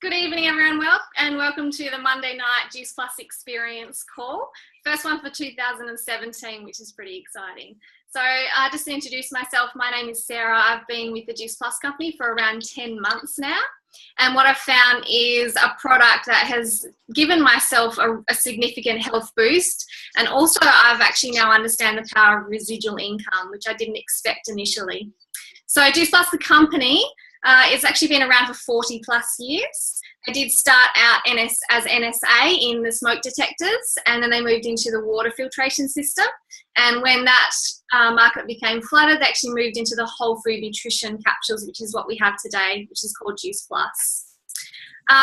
Good evening, everyone, and welcome to the Monday night Juice Plus Experience call. First one for 2017, which is pretty exciting. So just to introduce myself, my name is Sarah. I've been with the Juice Plus company for around 10 months now. And what I've found is a product that has given myself a significant health boost. And also I've actually now understand the power of residual income, which I didn't expect initially. So Juice Plus, the company, it's actually been around for 40 plus years. I did start out as NSA in the smoke detectors, and then they moved into the water filtration system. And when that market became flooded, they actually moved into the whole food nutrition capsules, which is what we have today, which is called Juice Plus.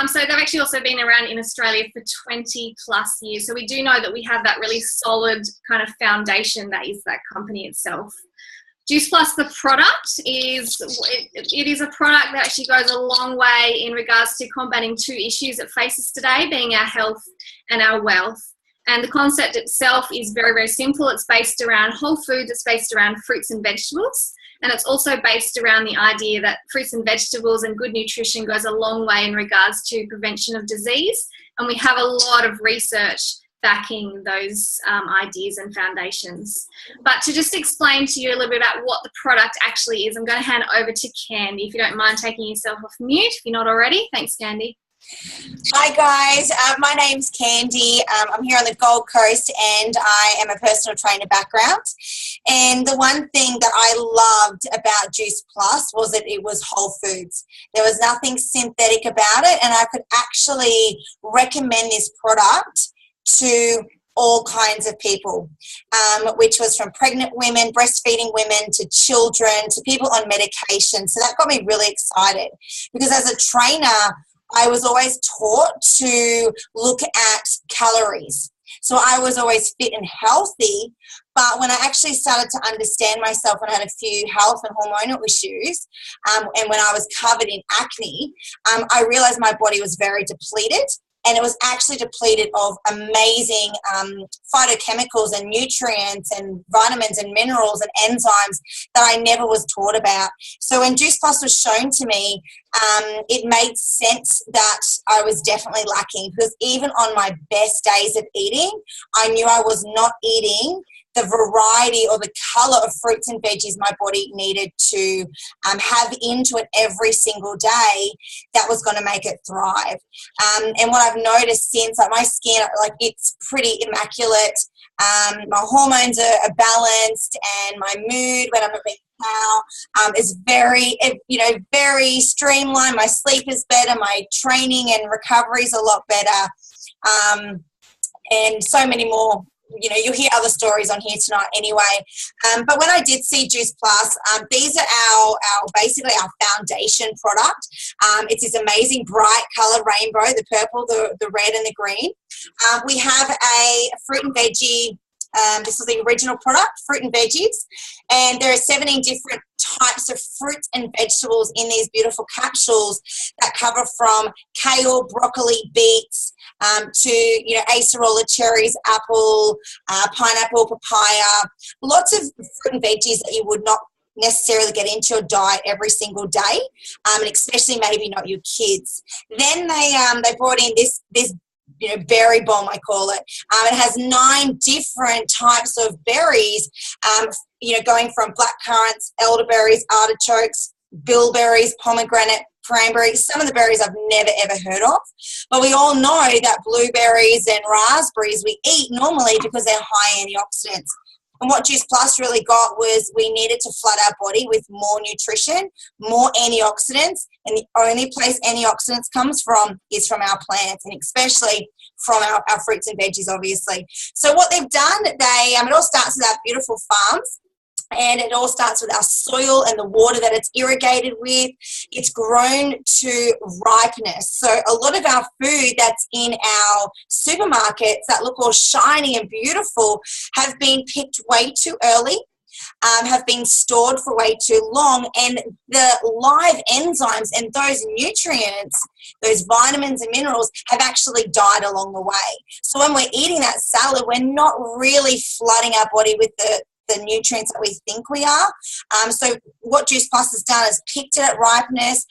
So they've actually also been around in Australia for 20 plus years. So we do know that we have that really solid kind of foundation that is that company itself. Juice Plus, the product, it is a product that actually goes a long way in regards to combating two issues that face us today, being our health and our wealth. And the concept itself is very, very simple. It's based around whole foods. It's based around fruits and vegetables. And it's also based around the idea that fruits and vegetables and good nutrition goes a long way in regards to prevention of disease. And we have a lot of research backing those ideas and foundations. But to just explain to you a little bit about what the product actually is, I'm going to hand it over to Candy, if you don't mind taking yourself off mute, if you're not already. Thanks, Candy. Hi guys, my name's Candy. I'm here on the Gold Coast and I am a personal trainer background. And the one thing that I loved about Juice Plus was that it was whole foods. There was nothing synthetic about it, and I could actually recommend this product to all kinds of people, which was from pregnant women, breastfeeding women, to children, to people on medication. So that got me really excited, because as a trainer, I was always taught to look at calories. So I was always fit and healthy, but when I actually started to understand myself and I had a few health and hormonal issues, and when I was covered in acne, I realized my body was very depleted. And it was actually depleted of amazing phytochemicals and nutrients and vitamins and minerals and enzymes that I never was taught about. So when Juice Plus was shown to me, it made sense that I was definitely lacking, because even on my best days of eating, I knew I was not eating the variety or the color of fruits and veggies my body needed to have into it every single day that was going to make it thrive. And what I've noticed since, like, my skin, like, it's pretty immaculate. My hormones are balanced, and my mood when I'm a bit now is very, very streamlined. My sleep is better. My training and recovery is a lot better. And so many more. You'll hear other stories on here tonight anyway. But when I did see Juice Plus, these are our basically our foundation product. It's this amazing bright color rainbow, the purple, the red and the green. We have a fruit and veggie. This is the original product, fruit and veggies. And there are 17 different types of fruits and vegetables in these beautiful capsules that cover from kale, broccoli, beets, to acerola, cherries, apple, pineapple, papaya, lots of fruit and veggies that you would not necessarily get into your diet every single day, and especially maybe not your kids. Then they brought in this berry bomb, I call it. It has 9 different types of berries, going from black currants, elderberries, artichokes, bilberries, pomegranate, cranberries. Some of the berries I've never ever heard of, but we all know that blueberries and raspberries we eat normally because they're high antioxidants. And what Juice Plus really got was we needed to flood our body with more nutrition, more antioxidants, and the only place antioxidants comes from is from our plants, and especially from our fruits and veggies, obviously. So what they've done, it all starts with our beautiful farms. And it all starts with our soil and the water that it's irrigated with. It's grown to ripeness. So a lot of our food that's in our supermarkets that look all shiny and beautiful have been picked way too early, have been stored for way too long, and the live enzymes and those nutrients, those vitamins and minerals, have actually died along the way. So when we're eating that salad, we're not really flooding our body with the nutrients that we think we are. So what Juice Plus has done is picked it at ripeness.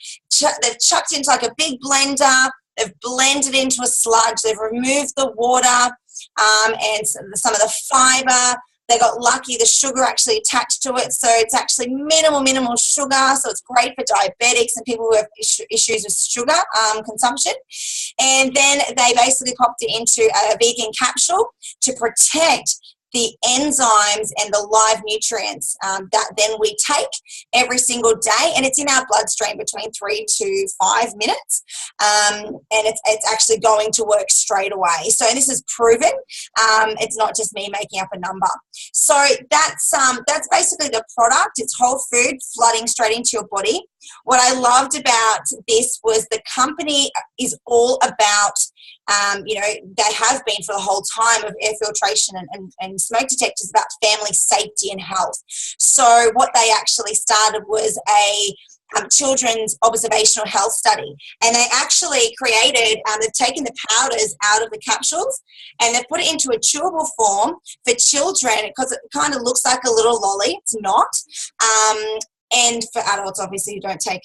They've chucked into like a big blender, They've blended into a sludge. They've removed the water and some of the fibre. They got lucky, the sugar actually attached to it, so it's actually minimal sugar, so it's great for diabetics and people who have issues with sugar consumption. And then they basically popped it into a vegan capsule to protect the enzymes and the live nutrients that then we take every single day, and it's in our bloodstream between 3 to 5 minutes, and it's actually going to work straight away. So this is proven. It's not just me making up a number. So that's basically the product. It's whole food flooding straight into your body. What I loved about this was the company is all about, they have been for the whole time of air filtration and smoke detectors, about family safety and health. So what they actually started was a children's observational health study, and they actually created, they've taken the powders out of the capsules and they've put it into a chewable form for children, because it kind of looks like a little lolly. It's not. And for adults, obviously, you don't take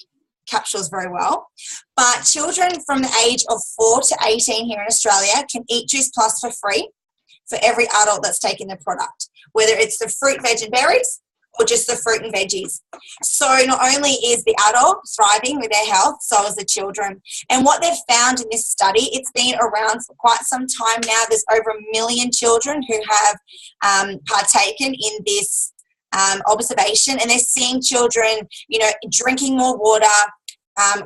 capsules very well. But children from the age of 4 to 18 here in Australia can eat Juice Plus for free for every adult that's taking the product, whether it's the fruit, veg and berries or just the fruit and veggies. So not only is the adult thriving with their health, so is the children. And what they've found in this study, it's been around for quite some time now. There's over 1 million children who have partaken in this observation, and they're seeing children, drinking more water,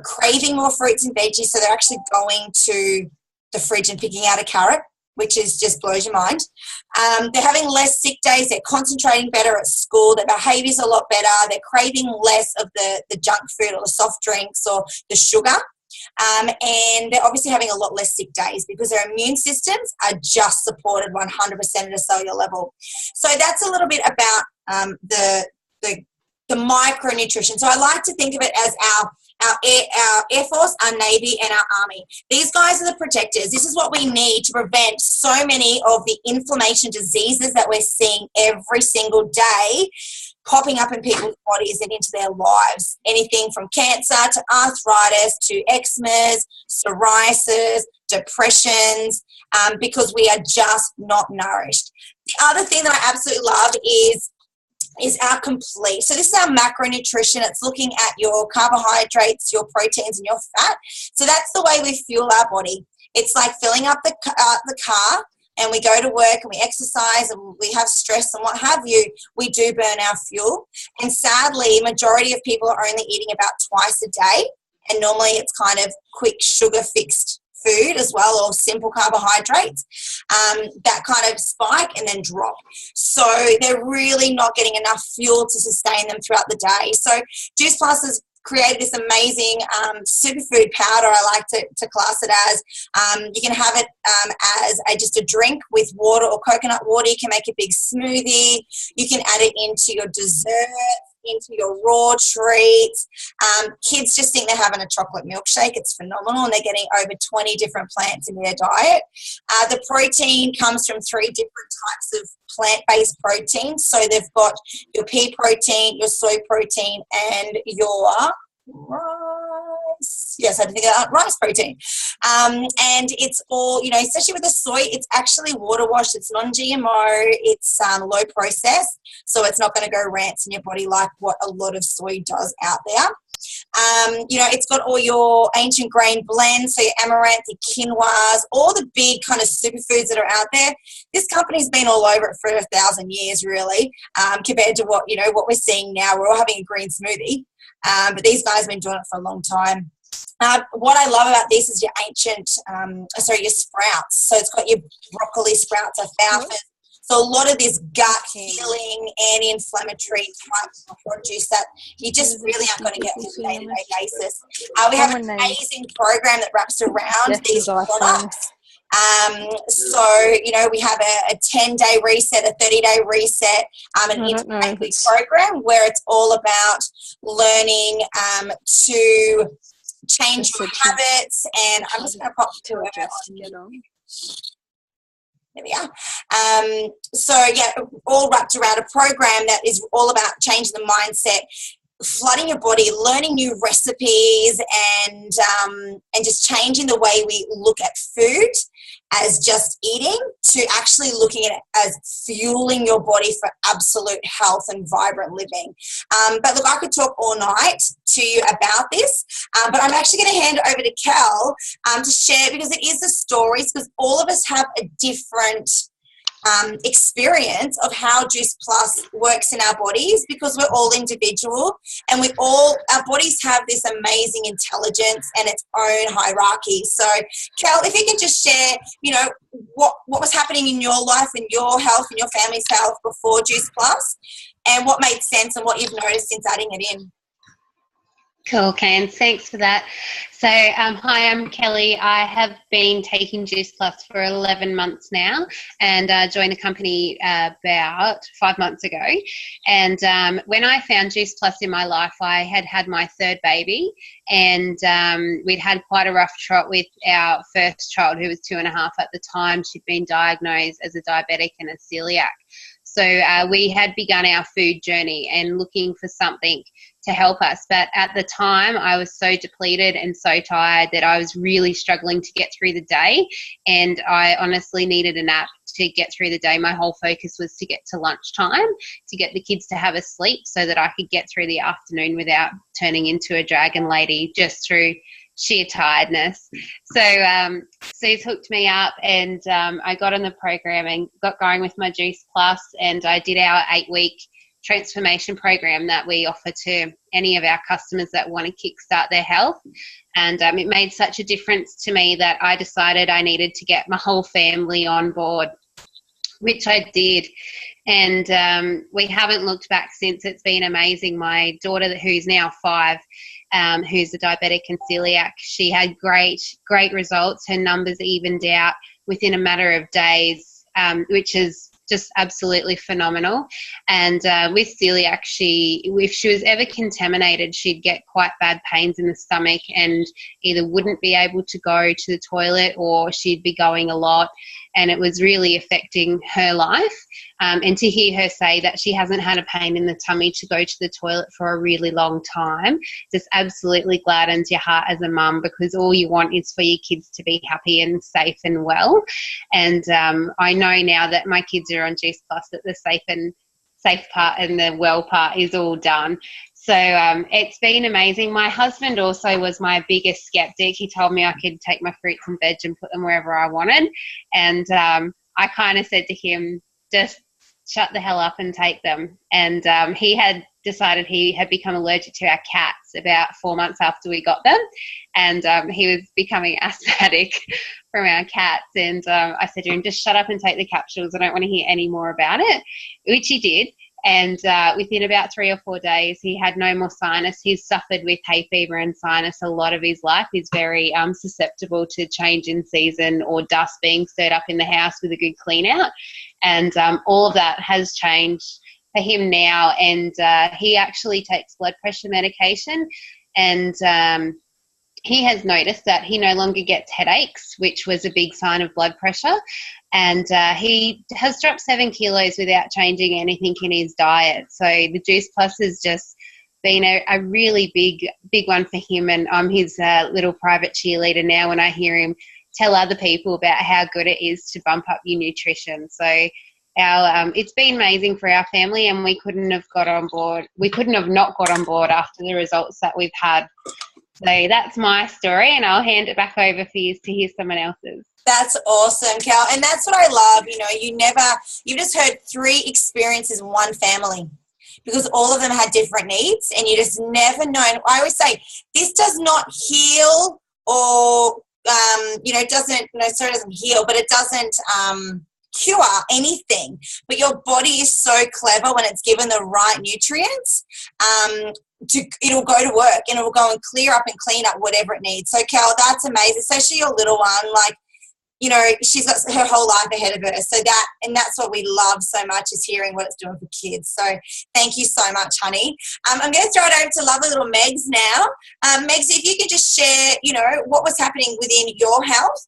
craving more fruits and veggies. So they're actually going to the fridge and picking out a carrot, which just blows your mind. They're having less sick days. They're concentrating better at school. Their behaviour's a lot better. They're craving less of the junk food or the soft drinks or the sugar. And they're obviously having a lot less sick days because their immune systems are just supported 100% at a cellular level. So that's a little bit about the micronutrition. So I like to think of it as our Air Force, our Navy, and our Army. These guys are the protectors. This is what we need to prevent so many of the inflammation diseases that we're seeing every single day popping up in people's bodies and into their lives. Anything from cancer to arthritis to eczema, psoriasis, depressions, because we are just not nourished. The other thing that I absolutely love is our complete. So this is our macronutrition. It's looking at your carbohydrates, your proteins, and your fat. So that's the way we fuel our body. It's like filling up the car, and we go to work and we exercise and we have stress and what have you. We do burn our fuel. And sadly, majority of people are only eating about twice a day. And normally it's kind of quick sugar-fixed food as well, or simple carbohydrates that kind of spike and then drop. So they're really not getting enough fuel to sustain them throughout the day. So Juice Plus has created this amazing superfood powder, I like to class it as. You can have it as just a drink with water or coconut water. You can make a big smoothie. You can add it into your dessert, into your raw treats. Kids just think they're having a chocolate milkshake. It's phenomenal, and they're getting over 20 different plants in their diet. The protein comes from 3 different types of plant-based proteins. So they've got your pea protein, your soy protein, and your rice. Yes, I didn't think of that. Rice protein. And it's all, especially with the soy, it's actually water washed. It's non-GMO. It's low processed. So it's not going to go rants in your body like what a lot of soy does out there. It's got all your ancient grain blends, so your amaranth, your quinoas, all the big kind of superfoods that are out there. This company's been all over it for 1,000 years, really, compared to what we're seeing now. We're all having a green smoothie, but these guys have been doing it for a long time. What I love about this is your your sprouts. So it's got your broccoli sprouts, alfalfa. So a lot of this gut healing, anti-inflammatory type of produce that you just really aren't going to get on a day-to-day basis. We have an amazing program that wraps around these products. We have a 10-day reset, a 30-day reset, an interactive program where it's all about learning to change your habits. And I'm just going to pop to it. There we are. All wrapped around a program that is all about changing the mindset, flooding your body, learning new recipes, and just changing the way we look at food as just eating to actually looking at it as fueling your body for absolute health and vibrant living. But look, I could talk all night to you about this, but I'm actually going to hand it over to Kel to share, because it is the stories, because all of us have a different experience of how Juice Plus works in our bodies, because we're all individual and our bodies have this amazing intelligence and its own hierarchy. So Kel, if you can just share, what was happening in your life and your health and your family's health before Juice Plus, and what made sense and what you've noticed since adding it in. Cool, Ken. Thanks for that. So, hi, I'm Kelly. I have been taking Juice Plus for 11 months now, and joined the company about 5 months ago. And when I found Juice Plus in my life, I had my third baby, and we'd had quite a rough trot with our first child, who was 2.5 at the time. She'd been diagnosed as a diabetic and a celiac. So we had begun our food journey and looking for something to help us. But at the time, I was so depleted and so tired that I was really struggling to get through the day. And I honestly needed a nap to get through the day. My whole focus was to get to lunchtime, to get the kids to have a sleep so that I could get through the afternoon without turning into a dragon lady just through sheer tiredness. So Suze hooked me up, and I got on the program and got going with my Juice Plus, and I did our 8-week transformation program that we offer to any of our customers that want to kickstart their health. And it made such a difference to me that I decided I needed to get my whole family on board, which I did. And we haven't looked back since. It's been amazing. My daughter, who's now 5, who's a diabetic and celiac, she had great results. Her numbers evened out within a matter of days, which is just absolutely phenomenal. And with celiac, if she was ever contaminated, she'd get quite bad pains in the stomach and either wouldn't be able to go to the toilet, or she'd be going a lot, and it was really affecting her life. And to hear her say that she hasn't had a pain in the tummy to go to the toilet for a really long time just absolutely gladdens your heart as a mum, because all you want is for your kids to be happy and safe and well. And I know now that my kids are on Juice Plus that the safe part and the well part is all done. So it's been amazing. My husband also was my biggest skeptic. He told me I could take my fruits and veg and put them wherever I wanted. And I kind of said to him, just shut the hell up and take them. And he had decided he had become allergic to our cats about 4 months after we got them. And he was becoming asthmatic from our cats. And I said to him, just shut up and take the capsules. I don't want to hear any more about it, which he did. And within about 3 or 4 days, he had no more sinus. He's suffered with hay fever and sinus a lot of his life. He's very susceptible to change in season or dust being stirred up in the house with a good clean out. And all of that has changed for him now. And he actually takes blood pressure medication. And he has noticed that he no longer gets headaches, which was a big sign of blood pressure. And he has dropped 7 kilos without changing anything in his diet. So the Juice Plus has just been a really big one for him. And I'm his little private cheerleader now when I hear him tell other people about how good it is to bump up your nutrition. So it's been amazing for our family, and we couldn't have got on board. We couldn't have not got on board after the results that we've had. So that's my story, and I'll hand it back over for you to hear someone else's. That's awesome, Cal. And that's what I love. You just heard 3 experiences in one family, because all of them had different needs, and you just never know. And I always say, this does not heal or, doesn't heal, but it doesn't cure anything. But your body is so clever when it's given the right nutrients. It'll go to work, and it'll go and clear up and clean up whatever it needs. So, Cal, that's amazing, especially your little one. Like, she's got her whole life ahead of her. So that's what we love so much, is hearing what it's doing for kids. So thank you so much, honey. I'm going to throw it over to lovely little Megs now. Megs, if you could just share, what was happening within your health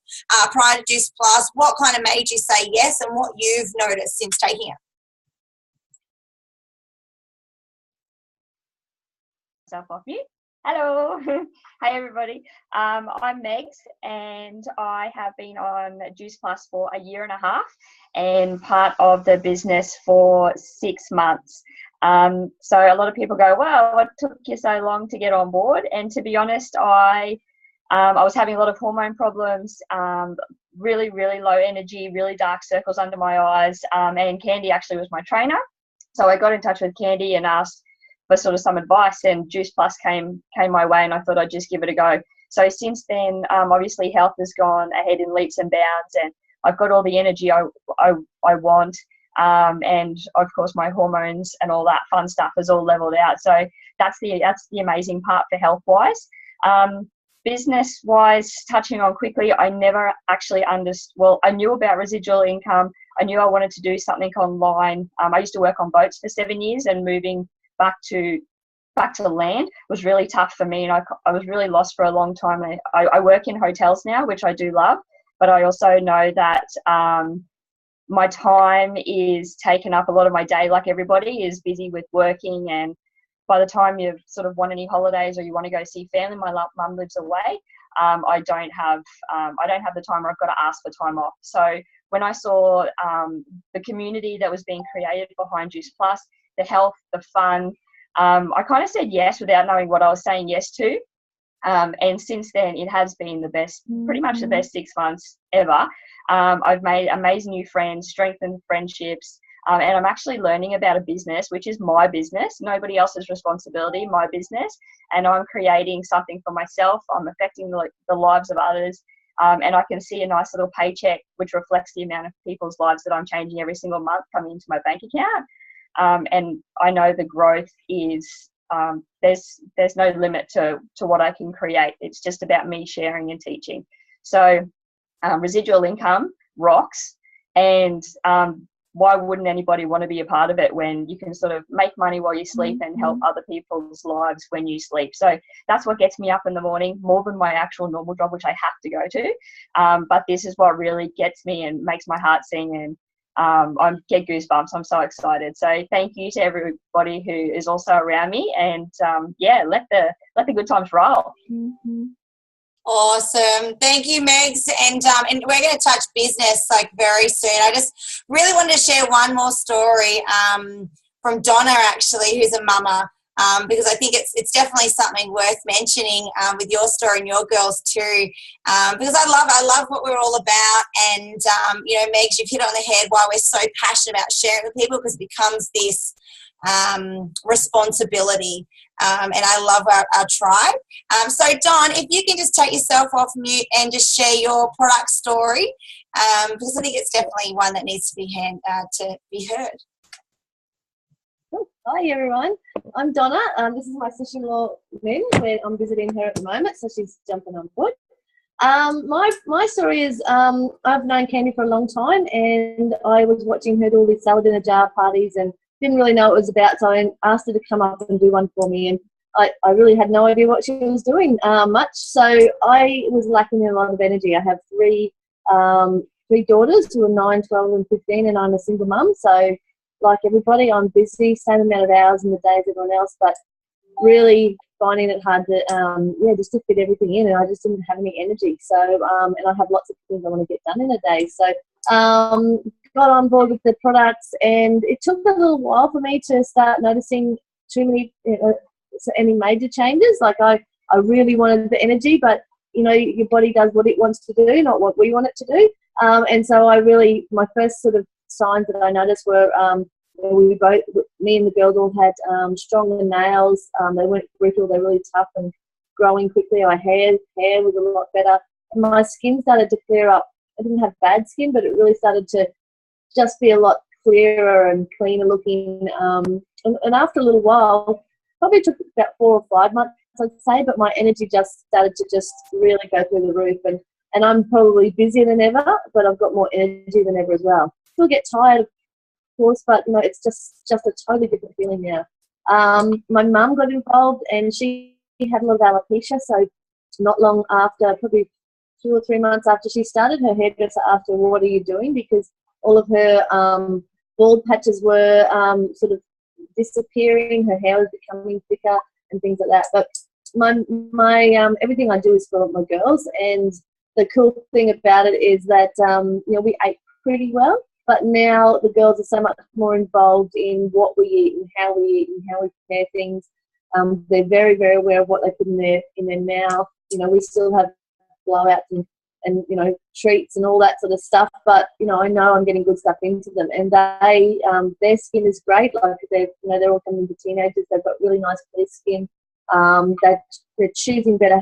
prior to Juice Plus, what kind of made you say yes, and what you've noticed since taking it. myself off mute. Hello. Hey, everybody. I'm Megs, and I have been on Juice Plus for a year and a half and part of the business for 6 months. So a lot of people go, wow, what took you so long to get on board? And to be honest, I was having a lot of hormone problems, really, really low energy, really dark circles under my eyes. And Candy actually was my trainer. So I got in touch with Candy and asked for sort of some advice, and Juice Plus came my way, and I thought I'd just give it a go. So since then, obviously health has gone ahead in leaps and bounds, and I've got all the energy I want, and of course my hormones and all that fun stuff is all leveled out. So that's the amazing part for health wise. Business wise, touching on quickly, I never actually understood. Well, I knew about residual income. I knew I wanted to do something online. I used to work on boats for 7 years, and moving back to land was really tough for me, and I was really lost for a long time. I work in hotels now, which I do love, but I also know that my time is taken up. A lot of my day, like everybody, is busy with working, and by the time you sort of want any holidays or you want to go see family, my mum lives away. I don't have the time, or I've got to ask for time off. So when I saw the community that was being created behind Juice Plus, the health, the fun, I kind of said yes without knowing what I was saying yes to. And since then, it has been the best, pretty much the best 6 months ever. I've made amazing new friends, strengthened friendships, and I'm actually learning about a business, which is my business, nobody else's responsibility, my business. And I'm creating something for myself. I'm affecting the lives of others. And I can see a nice little paycheck, which reflects the amount of people's lives that I'm changing every single month coming into my bank account. And I know the growth is, there's no limit to what I can create. It's just about me sharing and teaching. So residual income rocks, and why wouldn't anybody want to be a part of it when you can sort of make money while you sleep and help other people's lives when you sleep? So that's what gets me up in the morning, more than my actual normal job, which I have to go to. But this is what really gets me and makes my heart sing, and I get goosebumps. I'm so excited. So thank you to everybody who is also around me, and let the good times roll. Awesome. Thank you, Megs. And we're going to touch business like very soon. I just really wanted to share one more story from Donna, actually, who's a mama, because I think it's definitely something worth mentioning with your story and your girls too, because I love what we're all about. And, Megs, you've hit on the head why we're so passionate about sharing with people, because it becomes this responsibility. And I love our tribe. So, Don, if you can just take yourself off mute and just share your product story, because I think it's definitely one that needs to be heard. Hi everyone, I'm Donna. This is my sister-in-law Lynn, where I'm visiting her at the moment, so she's jumping on board. My story is I've known Candy for a long time, and I was watching her do all these salad in a jar parties and didn't really know what it was about, so I asked her to come up and do one for me, and I really had no idea what she was doing much, so I was lacking in a lot of energy. I have three daughters who are 9, 12 and 15, and I'm a single mum, so like everybody, I'm busy, same amount of hours in the day as everyone else, but really finding it hard to, just to fit everything in, and I just didn't have any energy. So, and I have lots of things I want to get done in a day. So, got on board with the products, and it took a little while for me to start noticing any major changes. Like I really wanted the energy, but your body does what it wants to do, not what we want it to do. And so my first sort of signs that I noticed were me and the girls all had stronger nails. They weren't brittle, they were really tough and growing quickly. Our hair was a lot better. And my skin started to clear up. I didn't have bad skin, but it really started to just be a lot clearer and cleaner looking. And after a little while, probably took about 4 or 5 months, I'd say, but my energy just started to just really go through the roof. And I'm probably busier than ever, but I've got more energy than ever as well. Still get tired, of course, but it's just a totally different feeling now. My mum got involved, and she had a lot of alopecia, so not long after, probably 2 or 3 months after she started, her hairdresser asked her, well, what are you doing? Because all of her bald patches were sort of disappearing, her hair was becoming thicker, and things like that. But my everything I do is for my girls, and the cool thing about it is that we ate pretty well, but now the girls are so much more involved in what we eat and how we prepare things. They're very, very aware of what they put in their mouth. We still have blowouts and treats and all that sort of stuff, but I know I'm getting good stuff into them, and they their skin is great. Like they're all coming into teenagers, they've got really nice clear skin. They're choosing better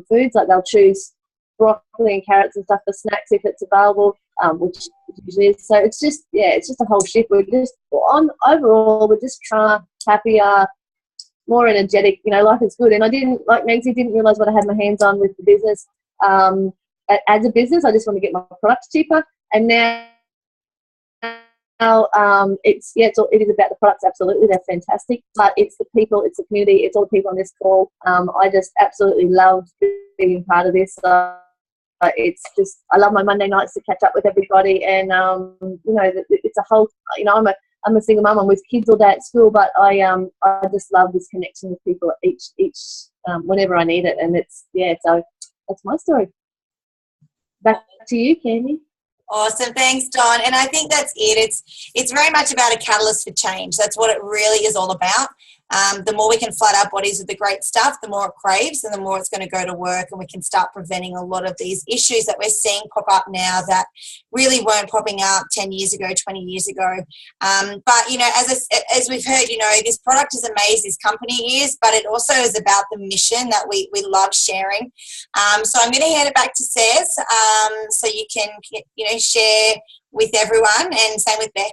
foods, like they'll choose broccoli and carrots and stuff for snacks if it's available, which usually is. So it's just a whole shift. We're just overall we're just happier, more energetic. Life is good. And I didn't, like Nancy, didn't realise what I had my hands on with the business. As a business, I just want to get my products cheaper, and now it is about the products. Absolutely, they're fantastic, but it's the people, it's the community, it's all the people on this call. I just absolutely love being part of this. It's just, I love my Monday nights to catch up with everybody, and it's a whole. I'm a single mum. I'm with kids all day at school, but I just love this connection with people each whenever I need it, and so that's my story. Back to you, Candy. Awesome. Thanks, Dawn. And I think that's it. It's very much about a catalyst for change. That's what it really is all about. The more we can flood our bodies with the great stuff, the more it craves, and the more it's going to go to work, and we can start preventing a lot of these issues that we're seeing pop up now that really weren't popping up 10 years ago, 20 years ago. But, as we've heard, this product is amazing, this company is, but it also is about the mission that we love sharing. So I'm going to hand it back to Cez, so you can, share with everyone, and same with Beck,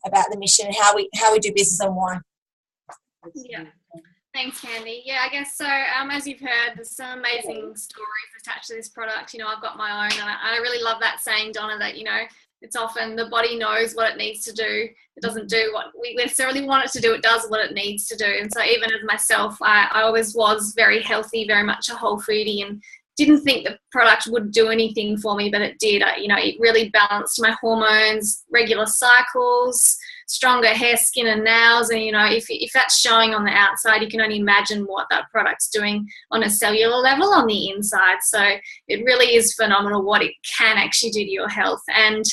about the mission and how we do business and why. Yeah. Thanks, Candy. Yeah, I guess so. As you've heard, there's some amazing stories attached to this product. I've got my own, and I really love that saying, Donna, that, it's often the body knows what it needs to do. It doesn't do what we necessarily want it to do. It does what it needs to do. And so even as myself, I always was very healthy, very much a whole foodie, and didn't think the product would do anything for me, but it did. It really balanced my hormones, regular cycles, stronger hair, skin and nails, and if that's showing on the outside, you can only imagine what that product's doing on a cellular level on the inside. So it really is phenomenal what it can actually do to your health. And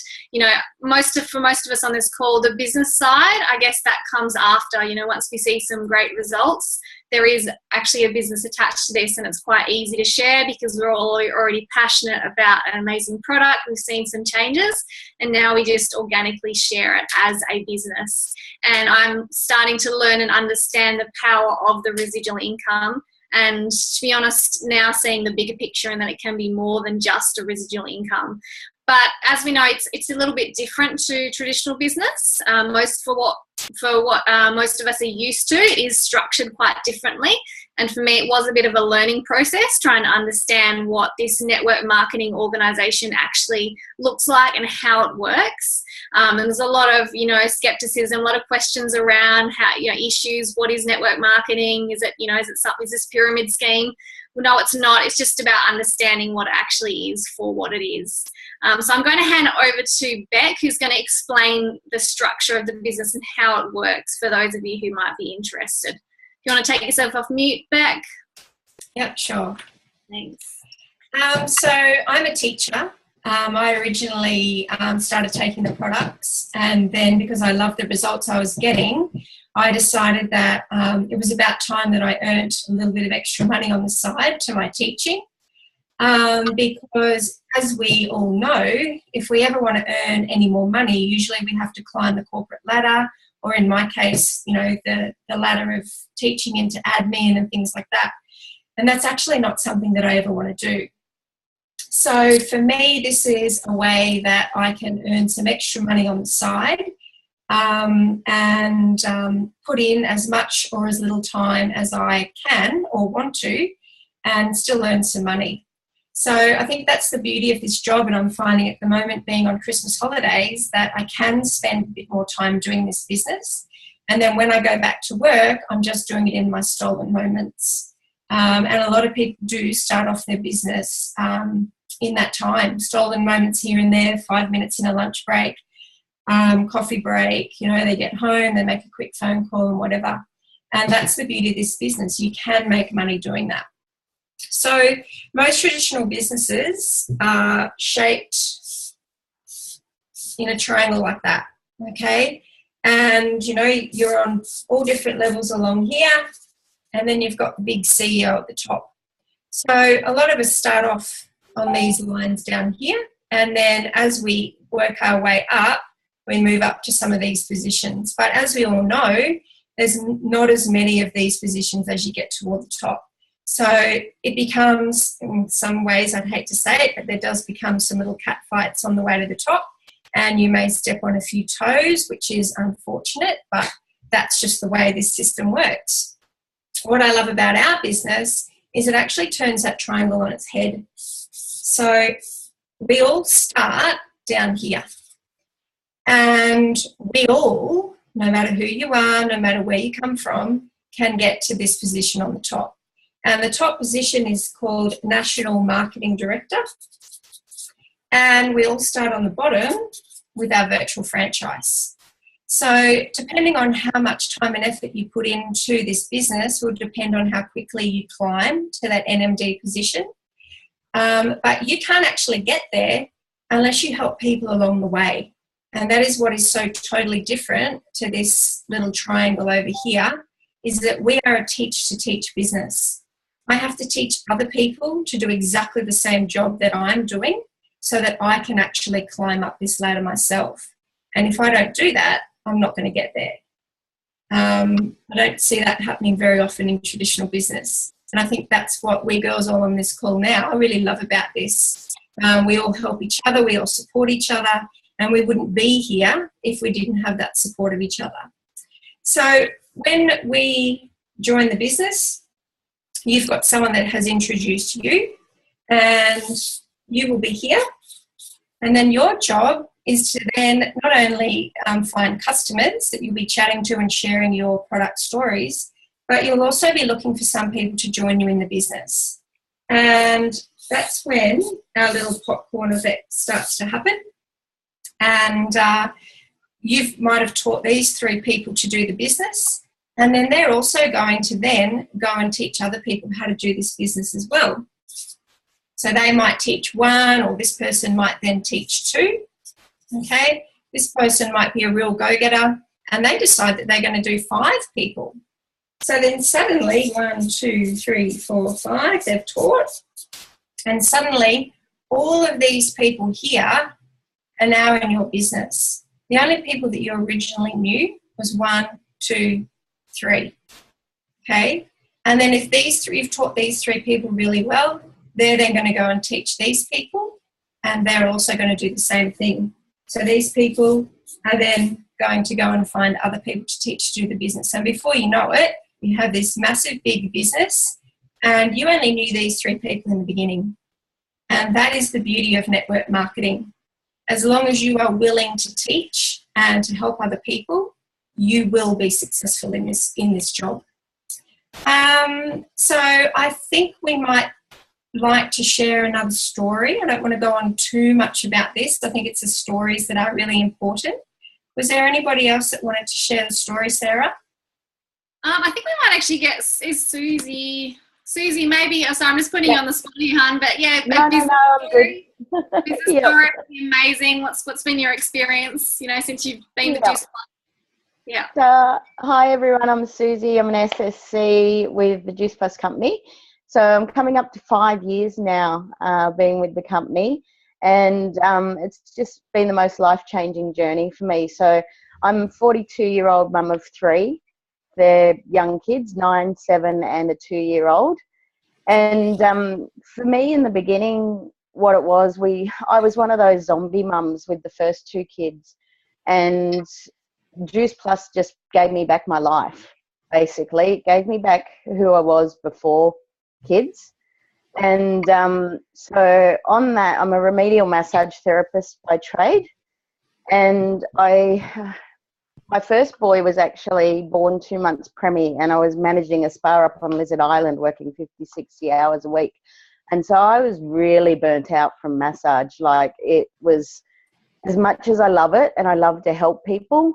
for most of us on this call, the business side, I guess that comes after. Once we see some great results, there is actually a business attached to this, and it's quite easy to share because we're all already passionate about an amazing product. We've seen some changes, and now we just organically share it as a business. And I'm starting to learn and understand the power of the residual income, and to be honest, now seeing the bigger picture, and that it can be more than just a residual income. But as we know, it's a little bit different to traditional business. Most of us are used to, it is structured quite differently. And for me, it was a bit of a learning process, trying to understand what this network marketing organisation actually looks like and how it works. And there's a lot of, skepticism, a lot of questions around how, issues. What is network marketing? Is this pyramid scheme? Well, no, it's not. It's just about understanding what it actually is for what it is. So I'm going to hand it over to Beck, who's going to explain the structure of the business and how it works for those of you who might be interested. If you want to take yourself off mute, Beck. Yep, sure. Thanks. So I'm a teacher. I originally started taking the products, and then because I loved the results I was getting, I decided that it was about time that I earned a little bit of extra money on the side to my teaching, because as we all know, if we ever want to earn any more money, usually we have to climb the corporate ladder, or in my case, the ladder of teaching into admin and things like that. And that's actually not something that I ever want to do. So for me, this is a way that I can earn some extra money on the side, and put in as much or as little time as I can or want to, and still earn some money. So I think that's the beauty of this job, and I'm finding at the moment, being on Christmas holidays, that I can spend a bit more time doing this business. And then when I go back to work, I'm just doing it in my stolen moments. And a lot of people do start off their business in that time, stolen moments here and there, 5 minutes in a lunch break, coffee break, they get home, they make a quick phone call and whatever. And that's the beauty of this business. You can make money doing that. So most traditional businesses are shaped in a triangle like that, okay? And, you know, you're on all different levels along here, and then you've got the big CEO at the top. So a lot of us start off on these lines down here, and then as we work our way up, we move up to some of these positions. But as we all know, there's not as many of these positions as you get toward the top. So it becomes, in some ways, I'd hate to say it, but there does become some little cat fights on the way to the top, and you may step on a few toes, which is unfortunate, but that's just the way this system works. What I love about our business is it actually turns that triangle on its head. So we all start down here, and we all, no matter who you are, no matter where you come from, can get to this position on the top. And the top position is called National Marketing Director. And we all start on the bottom with our virtual franchise. So depending on how much time and effort you put into this business will depend on how quickly you climb to that NMD position. But you can't actually get there unless you help people along the way. And that is what is so totally different to this little triangle over here, is that we are a teach-to-teach business. I have to teach other people to do exactly the same job that I'm doing so that I can actually climb up this ladder myself. And if I don't do that, I'm not going to get there. I don't see that happening very often in traditional business. And I think that's what we girls all on this call now I really love about this. We all help each other, we all support each other, and we wouldn't be here if we didn't have that support of each other. So when we join the business, you've got someone that has introduced you, and you will be here. And then your job is to then not only find customers that you'll be chatting to and sharing your product stories, but you'll also be looking for some people to join you in the business. And that's when our little popcorn effect starts to happen. And you might have taught these 3 people to do the business, and then they're also going to then go and teach other people how to do this business as well. So they might teach 1, or this person might then teach 2. Okay, this person might be a real go-getter, and they decide that they're going to do 5 people. So then suddenly 1, 2, 3, 4, 5 they've taught, and suddenly all of these people here are now in your business. The only people that you originally knew was 1, 2, 3. Okay, and then if you've taught these 3 people really well, they're then going to go and teach these people, and they're also going to do the same thing. So these people are then going to go and find other people to teach to do the business. And before you know it, you have this massive big business, and you only knew these 3 people in the beginning. And that is the beauty of network marketing. As long as you are willing to teach and to help other people, you will be successful in this job. So I think we might like to share another story. I don't want to go on too much about this. I think it's the stories that are really important. Was there anybody else that wanted to share the story, Sarah? I think we might actually get, is Susie, maybe, sorry, I'm just putting you on the spot here, hon, but yeah. No, I'm good. Business story, amazing. What's been your experience, since you've been to Juice? Yeah. So, hi everyone, I'm Susie. I'm an SSC with the Juice Plus company. So I'm coming up to 5 years now being with the company, and it's just been the most life-changing journey for me. So I'm a 42-year-old mum of 3. They're young kids, 9, 7 and a 2-year-old. And for me in the beginning, what it was, I was one of those zombie mums with the first 2 kids, and Juice Plus just gave me back my life, basically. It gave me back who I was before kids. And so on that, I'm a remedial massage therapist by trade, and my first boy was actually born 2 months preemie, and I was managing a spa up on Lizard Island working 50, 60 hours a week. And so I was really burnt out from massage. Like, it was, as much as I love it and I love to help people,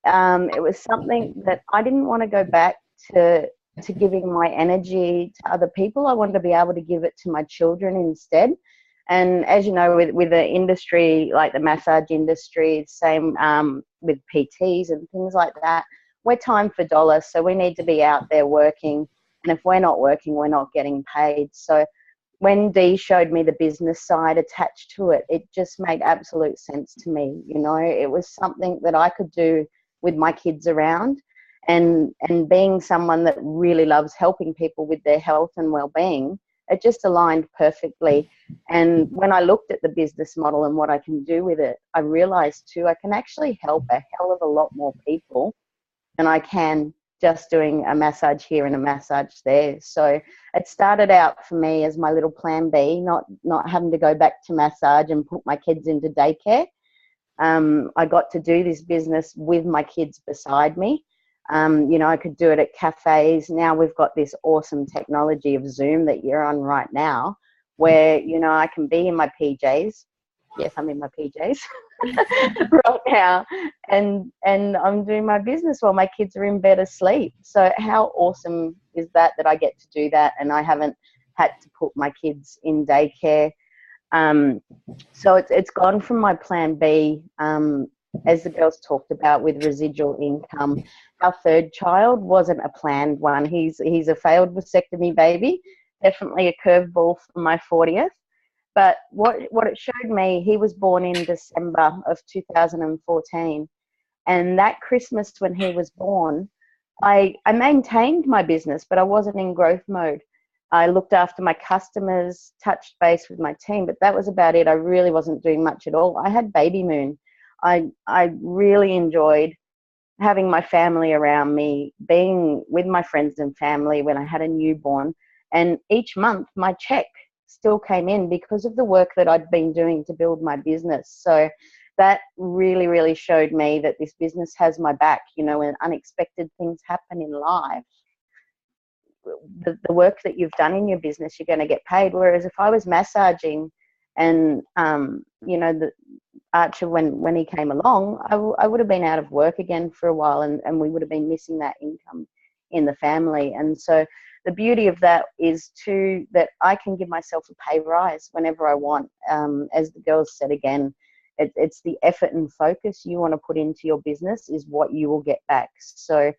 it was something that I didn't want to go back to giving my energy to other people. I wanted to be able to give it to my children instead. And as you know, with the industry, like the massage industry, same with PTs and things like that, we're time for dollars. So we need to be out there working. And if we're not working, we're not getting paid. So when Dee showed me the business side attached to it, it just made absolute sense to me. You know, it was something that I could do with my kids around. And being someone that really loves helping people with their health and well-being, it just aligned perfectly. And when I looked at the business model and what I can do with it, I realized too, I can actually help a hell of a lot more people than I can just doing a massage here and a massage there. So it started out for me as my little plan B, not having to go back to massage and put my kids into daycare. I got to do this business with my kids beside me. You know, I could do it at cafes. Now we've got this awesome technology of Zoom that you're on right now, where, you know, I can be in my PJs. Yes, I'm in my PJs right now, and I'm doing my business while my kids are in bed asleep. So how awesome is that I get to do that, and I haven't had to put my kids in daycare. So it's gone from my plan B, as the girls talked about, with residual income. Our third child wasn't a planned one. He's a failed vasectomy baby, definitely a curveball for my 40th. But what it showed me, he was born in December of 2014. And that Christmas when he was born, I maintained my business, but I wasn't in growth mode. I looked after my customers, touched base with my team, but that was about it. I really wasn't doing much at all. I had baby moon. I really enjoyed having my family around me, being with my friends and family when I had a newborn. And each month my check still came in because of the work that I'd been doing to build my business. So that really, really showed me that this business has my back. You know, when unexpected things happen in life, the work that you've done in your business, you're going to get paid. Whereas if I was massaging and, you know, the Archer, when he came along, I would have been out of work again for a while, and we would have been missing that income in the family. And so the beauty of that is too that I can give myself a pay rise whenever I want. As the girls said again, it's the effort and focus you want to put into your business is what you will get back. So,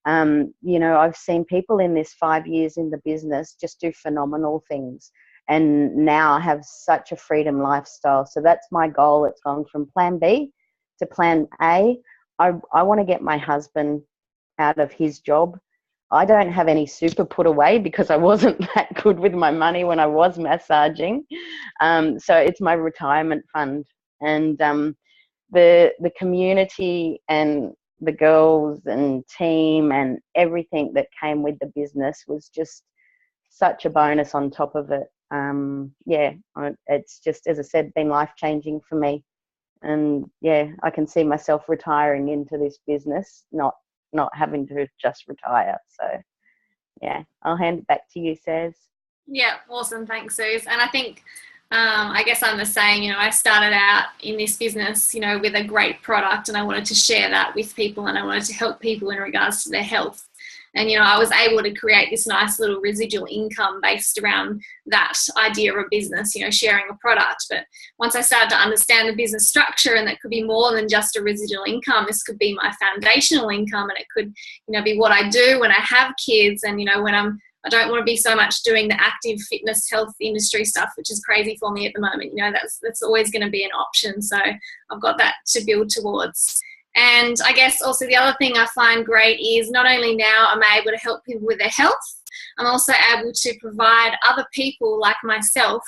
you know, I've seen people in this 5 years in the business just do phenomenal things. And now I have such a freedom lifestyle. So that's my goal. It's gone from plan B to plan A. I want to get my husband out of his job. I don't have any super put away because I wasn't that good with my money when I was massaging. So it's my retirement fund. And the community and the girls and team and everything that came with the business was just such a bonus on top of it. Yeah, it's just, as I said, been life-changing for me. And yeah, I can see myself retiring into this business, not having to just retire. So yeah, I'll hand it back to you, Saz. Yeah, awesome. Thanks, Suze. And I think, I guess I'm the same. You know, I started out in this business, you know, with a great product, and I wanted to share that with people, and I wanted to help people in regards to their health. And, you know, I was able to create this nice little residual income based around that idea of a business, you know, sharing a product. But once I started to understand the business structure, and that could be more than just a residual income, this could be my foundational income, and it could, you know, be what I do when I have kids, and, you know, when I don't want to be so much doing the active fitness health industry stuff, which is crazy for me at the moment. You know, that's always going to be an option. So I've got that to build towards. And I guess also the other thing I find great is not only now am I able to help people with their health, I'm also able to provide other people like myself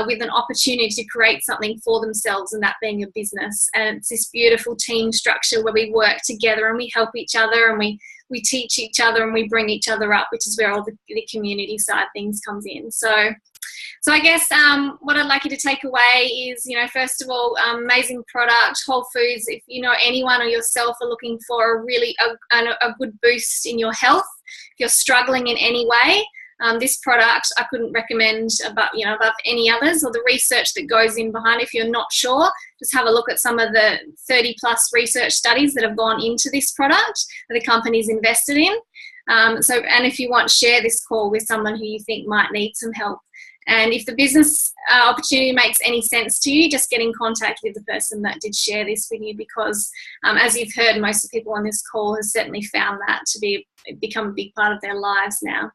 with an opportunity to create something for themselves, and that being a business. And it's this beautiful team structure where we work together and we help each other, and we teach each other, and we bring each other up, which is where all the community side things comes in. So I guess what I'd like you to take away is, you know, first of all, amazing product, Whole Foods. If you know anyone or yourself are looking for a good boost in your health, if you're struggling in any way, this product I couldn't recommend above any others, or the research that goes in behind. If you're not sure, just have a look at some of the 30+ research studies that have gone into this product that the company's invested in. And if you want, share this call with someone who you think might need some help. And if the business opportunity makes any sense to you, just get in contact with the person that did share this with you, because as you've heard, most of the people on this call has certainly found that to become a big part of their lives now.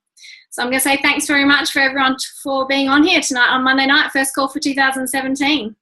So I'm going to say thanks very much for everyone for being on here tonight on Monday night, first call for 2017.